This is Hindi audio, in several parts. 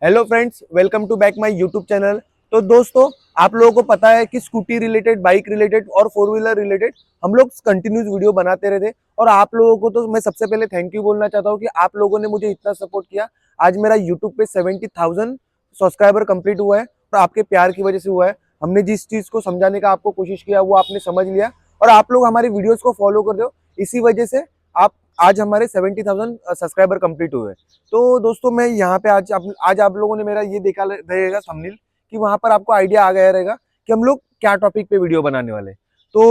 Hello friends, welcome to back my YouTube channel. तो दोस्तों, आप लोगों को पता है कि स्कूटी रिलेटेड, बाइक रिलेटेड और फोर व्हीलर रिलेटेड हम लोग कंटिन्यूस वीडियो बनाते रहते। और आप लोगों को तो मैं सबसे पहले थैंक यू बोलना चाहता हूँ कि आप लोगों ने मुझे इतना सपोर्ट किया। आज मेरा यूट्यूब पे 70,000 सब्सक्राइबर कंप्लीट हुआ है और आपके प्यार की वजह से हुआ है। हमने जिस चीज को समझाने का आपको कोशिश किया वो आपने समझ लिया और आप लोग हमारी वीडियोस को फॉलो कर रहे हो। इसी वजह से आप आज हमारे 70,000 सब्सक्राइबर कंप्लीट हुए। तो दोस्तों, मैं यहाँ पे आज आप लोगों ने मेरा ये देखा रहेगा थंबनेल कि वहां पर आपको आइडिया आ गया रहेगा कि हम लोग क्या टॉपिक पे वीडियो बनाने वाले। तो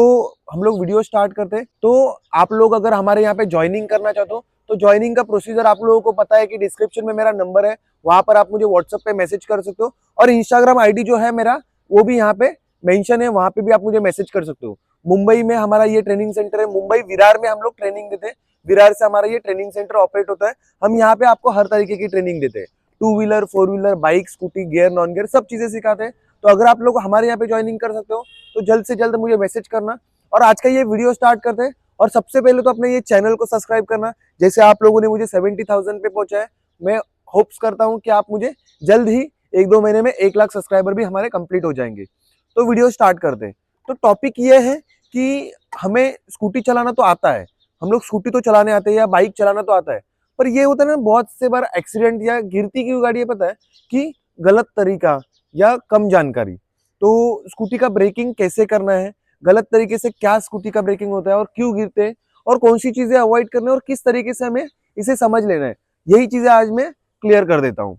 हम लोग वीडियो स्टार्ट करते हैं। तो आप लोग अगर हमारे यहाँ पे ज्वाइनिंग करना चाहते हो तो ज्वाइनिंग का प्रोसीजर आप लोगों को पता है कि डिस्क्रिप्शन में मेरा नंबर है, वहां पर आप मुझे व्हाट्सएप पे मैसेज कर सकते हो और इंस्टाग्राम आईडी जो है मेरा वो भी यहाँ पे मेंशन है, वहां पे भी आप मुझे मैसेज कर सकते हो। मुंबई में हमारा ये ट्रेनिंग सेंटर है, मुंबई विरार में हम लोग ट्रेनिंग देते हैं। विरार से हमारा ये ट्रेनिंग सेंटर ऑपरेट होता है। हम यहाँ पे आपको हर तरीके की ट्रेनिंग देते हैं, two wheeler, four wheeler, bike, scooty, gear, non gear, सब चीजें सिखाते हैं। तो अगर आप लोग हमारे यहाँ पे ज्वाइनिंग कर सकते हो तो जल्द से जल्द मुझे मैसेज करना। और आज का ये वीडियो स्टार्ट करते हैं। और सबसे पहले तो अपने ये चैनल को सब्सक्राइब करना, जैसे आप लोगों ने मुझे 70,000 पे पहुंचा है। मैं होप्स करता हूँ कि आप मुझे जल्द ही 1-2 महीने में 1 लाख सब्सक्राइबर भी हमारे कंप्लीट हो जाएंगे। तो वीडियो स्टार्ट करते हैं। तो टॉपिक ये है कि हमें स्कूटी चलाना तो आता है, हम लोग स्कूटी तो चलाने आते हैं या बाइक चलाना तो आता है, पर ये होता है ना बहुत से बार एक्सीडेंट या गिरती क्यों गाड़ी है पता है कि गलत तरीका या कम जानकारी। तो स्कूटी का ब्रेकिंग कैसे करना है, गलत तरीके से क्या स्कूटी का ब्रेकिंग होता है और क्यों गिरते हैं और कौन सी चीजें अवॉइड करना है और किस तरीके से हमें इसे समझ लेना है, यही चीजें आज मैं क्लियर कर देता हूँ।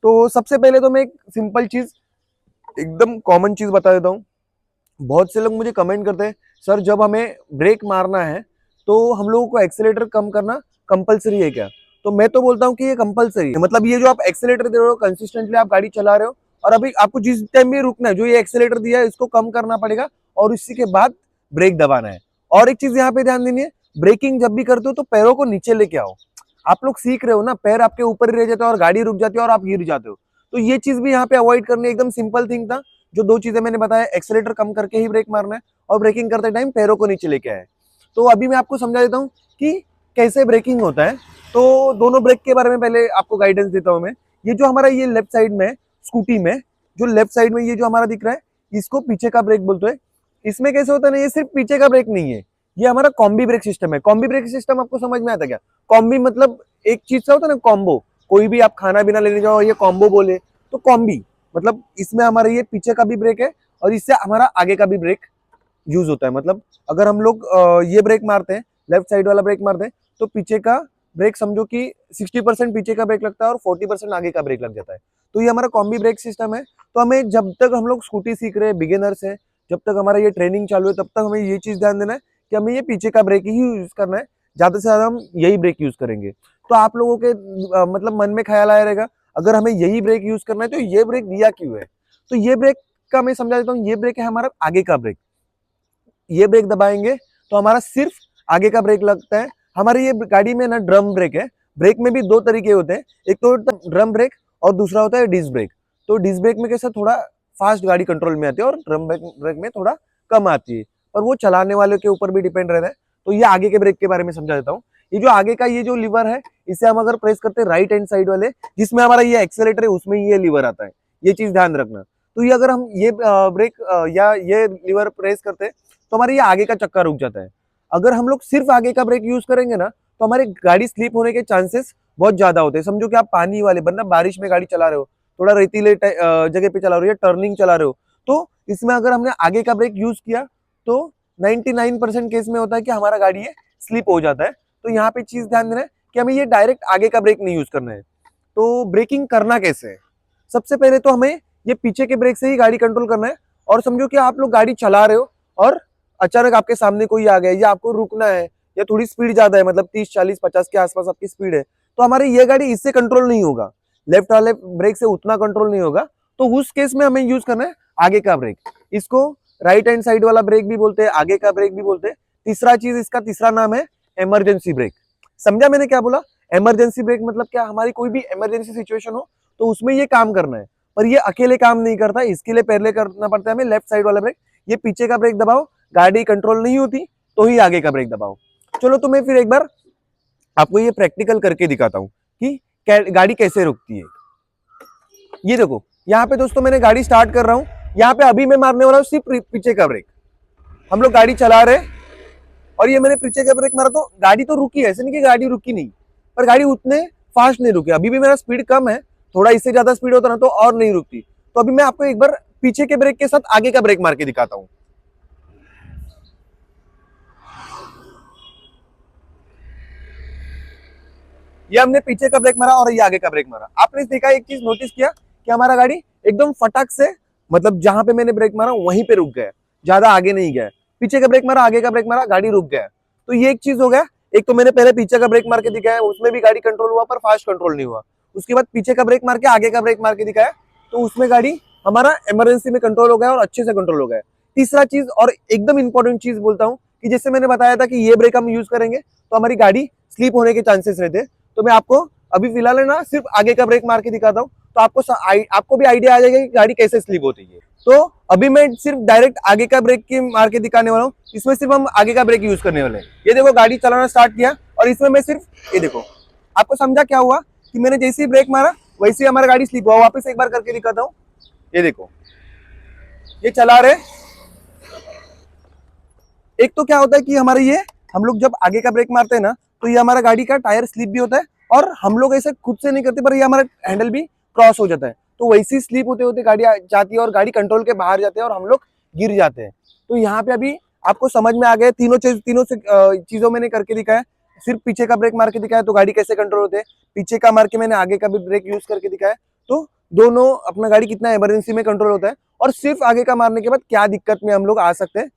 तो सबसे पहले तो मैं एक सिंपल चीज, एकदम कॉमन चीज बता देता हूँ। बहुत से लोग मुझे कमेंट करते हैं, सर जब हमें ब्रेक मारना है तो हम लोगों को एक्सेलेटर कम करना कंपलसरी है क्या? तो मैं तो बोलता हूँ कि ये कंपलसरी है। मतलब ये जो आप एक्सेलेटर दे रहे हो, कंसिस्टेंटली आप गाड़ी चला रहे हो और अभी आपको जिस टाइम भी रुकना है, जो ये एक्सेलेटर दिया है इसको कम करना पड़ेगा और इसी के बाद ब्रेक दबाना है। और एक चीज यहाँ पे ध्यान देनी है, ब्रेकिंग जब भी करते हो तो पैरों को नीचे लेके आओ। आप लोग सीख रहे हो ना, पैर आपके ऊपर ही रह जाते हो और गाड़ी रुक जाती है और आप गिर जाते हो। तो ये चीज भी यहाँ पे अवॉइड करनी है। एकदम सिंपल थिंग था। जो दो चीजें मैंने बताया, एक्सेलेटर कम करके ही ब्रेक मारना है और ब्रेकिंग करते टाइम पैरों को नीचे लेके आए। तो अभी मैं आपको समझा देता हूँ कि कैसे ब्रेकिंग होता है। तो दोनों ब्रेक के बारे में पहले आपको गाइडेंस देता हूँ मैं। ये जो हमारा ये लेफ्ट साइड में स्कूटी में, जो लेफ्ट साइड में ये जो हमारा दिख रहा है, इसको पीछे का ब्रेक बोलते हैं। इसमें कैसे होता है ना, ये सिर्फ पीछे का ब्रेक नहीं है, ये हमारा कॉम्बी ब्रेक सिस्टम है। कॉम्बी ब्रेक सिस्टम आपको समझ में आता क्या? कॉम्बी मतलब एक चीज का होता है ना, कॉम्बो। कोई भी आप खाना बिना लेने जाओ, ये कॉम्बो बोले तो कॉम्बी मतलब इसमें हमारा ये पीछे का भी ब्रेक है और इससे हमारा आगे का भी ब्रेक यूज होता है। मतलब अगर हम लोग ये ब्रेक मारते हैं, लेफ्ट साइड वाला ब्रेक मारते हैं, तो पीछे का ब्रेक समझो कि 60% पीछे का ब्रेक लगता है और 40% आगे का ब्रेक लग जाता है। तो ये हमारा कॉम्बी ब्रेक सिस्टम है। तो हमें जब तक हम लोग स्कूटी सीख रहे हैं, बिगिनर्स है, जब तक हमारा ये ट्रेनिंग चालू है, तब तक हमें ये चीज ध्यान देना है कि हमें ये पीछे का ब्रेक ही यूज करना है। ज्यादा से ज्यादा हम यही ब्रेक यूज करेंगे। तो आप लोगों के मतलब मन में ख्याल आया रहेगा, अगर हमें यही ब्रेक यूज करना है तो ये ब्रेक दिया क्यों है? तो ये ब्रेक का मैं समझा देता हूँ। ये ब्रेक है हमारा आगे का ब्रेक। ये ब्रेक दबाएंगे तो हमारा सिर्फ आगे का ब्रेक लगता है। हमारी ये गाड़ी में ना ड्रम ब्रेक है। ब्रेक में भी दो तरीके होते हैं, एक तो ड्रम ब्रेक और दूसरा होता है डिस्क ब्रेक। तो डिस्क ब्रेक में कैसा थोड़ा फास्ट गाड़ी कंट्रोल में आती है और ड्रम ब्रेक में थोड़ा कम आती है, पर वो चलाने वाले के ऊपर भी डिपेंड रहता है। तो ये आगे के ब्रेक के बारे में समझा देता हूँ। ये जो आगे का ये जो लीवर है, इसे हम अगर प्रेस करते हैं राइट हैंड साइड वाले, जिसमें हमारा ये एक्सेलेटर है, उसमें ये लीवर आता है। ये चीज ध्यान रखना। तो ये अगर हम ये ब्रेक या ये लीवर प्रेस करते हैं तो हमारे ये आगे का चक्का रुक जाता है। अगर हम लोग सिर्फ आगे का ब्रेक यूज करेंगे ना, तो हमारी गाड़ी स्लिप होने के चांसेस बहुत ज्यादा होते हैं। समझो कि आप पानी वाले बंदा बारिश में गाड़ी चला रहे हो, थोड़ा रेतीले जगह पे चला रहे हो या टर्निंग चला रहे हो, तो इसमें अगर हमने आगे का ब्रेक यूज किया तो 99% केस में होता है कि हमारा गाड़ी ये स्लिप हो जाता है। तो यहाँ पे चीज ध्यान देना है कि हमें ये डायरेक्ट आगे का ब्रेक नहीं यूज करना है। तो ब्रेकिंग करना कैसे है? सबसे पहले तो हमें ये पीछे के ब्रेक से ही गाड़ी कंट्रोल करना है। और समझो कि आप लोग गाड़ी चला रहे हो और अचानक आपके सामने कोई आ गया या आपको रुकना है या थोड़ी स्पीड ज्यादा है, मतलब 30, 40, 50 के आसपास आपकी स्पीड है, तो हमारी ये गाड़ी इससे कंट्रोल नहीं होगा, लेफ्ट वाले ब्रेक से उतना कंट्रोल नहीं होगा। तो उस केस में हमें यूज करना है आगे का ब्रेक। इसको राइट हैंड साइड वाला ब्रेक भी बोलते हैं, आगे का ब्रेक भी बोलते हैं। तीसरा चीज, इसका तीसरा नाम है इमरजेंसी ब्रेक। समझा मैंने क्या बोला? इमरजेंसी ब्रेक मतलब क्या? हमारी कोई भी इमरजेंसी सिचुएशन हो तो उसमें ये काम करना है, पर ये अकेले काम नहीं करता। इसके लिए पहले करना पड़ता है हमें लेफ्ट साइड वाला ब्रेक। ये पीछे का ब्रेक दबाओ, गाड़ी कंट्रोल नहीं होती तो ही आगे का ब्रेक दबाओ। चलो तो मैं फिर एक बार आपको ये प्रैक्टिकल करके दिखाता हूँ कि गाड़ी कैसे रुकती है। ये देखो यहाँ पे दोस्तों मैंने गाड़ी स्टार्ट कर रहा हूँ, यहाँ पे अभी मैं मारने वाला हूँ सिर्फ पीछे का ब्रेक। हम लोग गाड़ी चला रहे और ये मैंने पीछे का ब्रेक मारा तो गाड़ी तो रुकी है, ऐसे नहीं कि गाड़ी रुकी नहीं, पर गाड़ी उतने फास्ट नहीं रुकी। अभी भी मेरा स्पीड कम है, थोड़ा इससे ज्यादा स्पीड होता ना तो और नहीं रुकती। तो अभी मैं आपको एक बार पीछे के ब्रेक के साथ आगे का ब्रेक मार के दिखाता हूँ। ये हमने पीछे का ब्रेक मारा और ये आगे का ब्रेक मारा। आपने देखा, एक चीज नोटिस किया कि हमारा गाड़ी एकदम फटाक से, मतलब जहां पे मैंने ब्रेक मारा वहीं पे रुक गया, ज्यादा आगे नहीं गया। पीछे का ब्रेक मारा, आगे का ब्रेक मारा, गाड़ी रुक गया। तो ये एक चीज हो गया। एक तो मैंने पहले पीछे का ब्रेक मार के दिखाया, उसमें भी गाड़ी कंट्रोल हुआ पर फास्ट कंट्रोल नहीं हुआ। उसके बाद पीछे का ब्रेक मार के आगे का ब्रेक मार के दिखाया तो उसमें गाड़ी हमारा इमरजेंसी में कंट्रोल हो गया और अच्छे से कंट्रोल हो गया। तीसरा चीज और एकदम इंपॉर्टेंट चीज बोलता हूँ कि जैसे मैंने बताया था कि ये ब्रेक हम यूज करेंगे तो हमारी गाड़ी स्लिप होने के चांसेस रहते हैं। तो मैं आपको अभी फिलहाल है ना सिर्फ आगे का ब्रेक मार के दिखाता हूँ, तो आपको भी आइडिया आ जाएगा कि गाड़ी कैसे स्लिप होती है। तो अभी मैं सिर्फ डायरेक्ट आगे का ब्रेक की मार के दिखाने वाला हूँ। इसमें सिर्फ हम आगे का ब्रेक यूज करने वाले हैं। ये देखो गाड़ी चलाना स्टार्ट किया और इसमें मैं सिर्फ, ये देखो आपको समझा क्या हुआ कि मैंने जैसे ही ब्रेक मारा वैसे ही हमारा गाड़ी स्लिप हुआ। वापस एक बार करके दिखाता हूँ। ये देखो, ये चला रहे। एक तो क्या होता है कि हमारे ये, हम लोग जब आगे का ब्रेक मारते हैं ना तो ये हमारा गाड़ी का टायर स्लिप भी होता है और हम लोग ऐसे खुद से नहीं करते पर ये हमारा हैंडल भी क्रॉस हो जाता है। तो वैसी स्लिप होते होते गाड़ी जाती है और गाड़ी कंट्रोल के बाहर जाते हैं और हम लोग गिर जाते हैं। तो यहाँ पे अभी आपको समझ में आ गया, तीनों चीजों मैंने करके दिखाया। सिर्फ पीछे का ब्रेक मार के दिखाया तो गाड़ी कैसे कंट्रोल होते हैं, पीछे का मार के मैंने आगे का भी ब्रेक यूज करके दिखाया तो दोनों अपना गाड़ी कितना इमरजेंसी में कंट्रोल होता है और सिर्फ आगे का मारने के बाद क्या दिक्कत में हम लोग आ सकते हैं।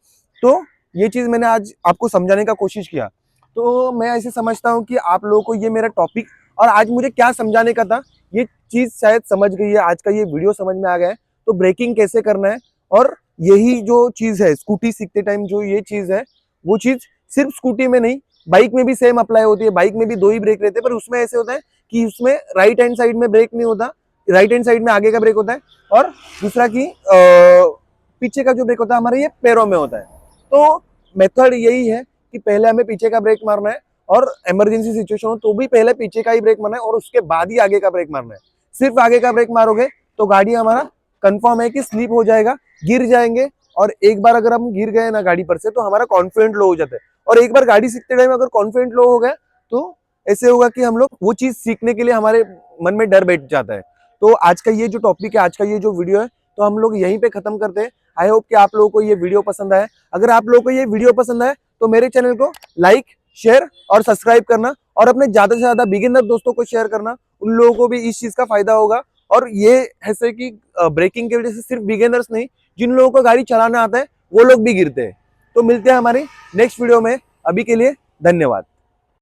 तो ये चीज मैंने आज आपको समझाने का कोशिश किया। तो मैं ऐसे समझता हूँ कि आप लोगों को ये मेरा टॉपिक और आज मुझे क्या समझाने का था ये चीज शायद समझ गई है, आज का ये वीडियो समझ में आ गया है। तो ब्रेकिंग कैसे करना है और यही जो चीज है स्कूटी सीखते टाइम जो ये चीज है वो चीज सिर्फ स्कूटी में नहीं, बाइक में भी सेम अप्लाई होती है। बाइक में भी दो ही ब्रेक रहते हैं पर उसमें ऐसे होता है कि उसमें राइट हैंड साइड में ब्रेक नहीं होता, राइट हैंड साइड में आगे का ब्रेक होता है और दूसरा की पीछे का जो ब्रेक होता है हमारे ये पैरों में होता है। तो मेथड यही है कि पहले हमें पीछे का ब्रेक मारना है और इमरजेंसी सिचुएशन हो तो भी पहले पीछे का ही ब्रेक मारना है और उसके बाद ही आगे का ब्रेक मारना है। सिर्फ आगे का ब्रेक मारोगे तो गाड़ी हमारा कंफर्म है कि स्लिप हो जाएगा, गिर जाएंगे। और एक बार अगर हम गिर गए ना गाड़ी पर से तो हमारा कॉन्फिडेंट लो हो जाता है। और एक बार गाड़ी सीखते टाइम अगर कॉन्फिडेंट लो हो गया तो ऐसे होगा कि हम लोग वो चीज सीखने के लिए हमारे मन में डर बैठ जाता है। तो आज का ये जो टॉपिक है, आज का ये जो वीडियो है, तो हम लोग यहीं पे खत्म करते हैं। आई होप कि आप लोगों को ये वीडियो पसंद आए। अगर आप लोगों को ये वीडियो पसंद आए तो मेरे चैनल को लाइक, शेयर और सब्सक्राइब करना और अपने ज्यादा से ज्यादा बिगिनर दोस्तों को शेयर करना। उन लोगों को भी इस चीज का फायदा होगा। और ये ऐसे कि ब्रेकिंग की वजह से सिर्फ बिगिनर्स नहीं, जिन लोगों को गाड़ी चलाना आता है वो लोग भी गिरते हैं। तो मिलते हैं हमारी नेक्स्ट वीडियो में। अभी के लिए धन्यवाद।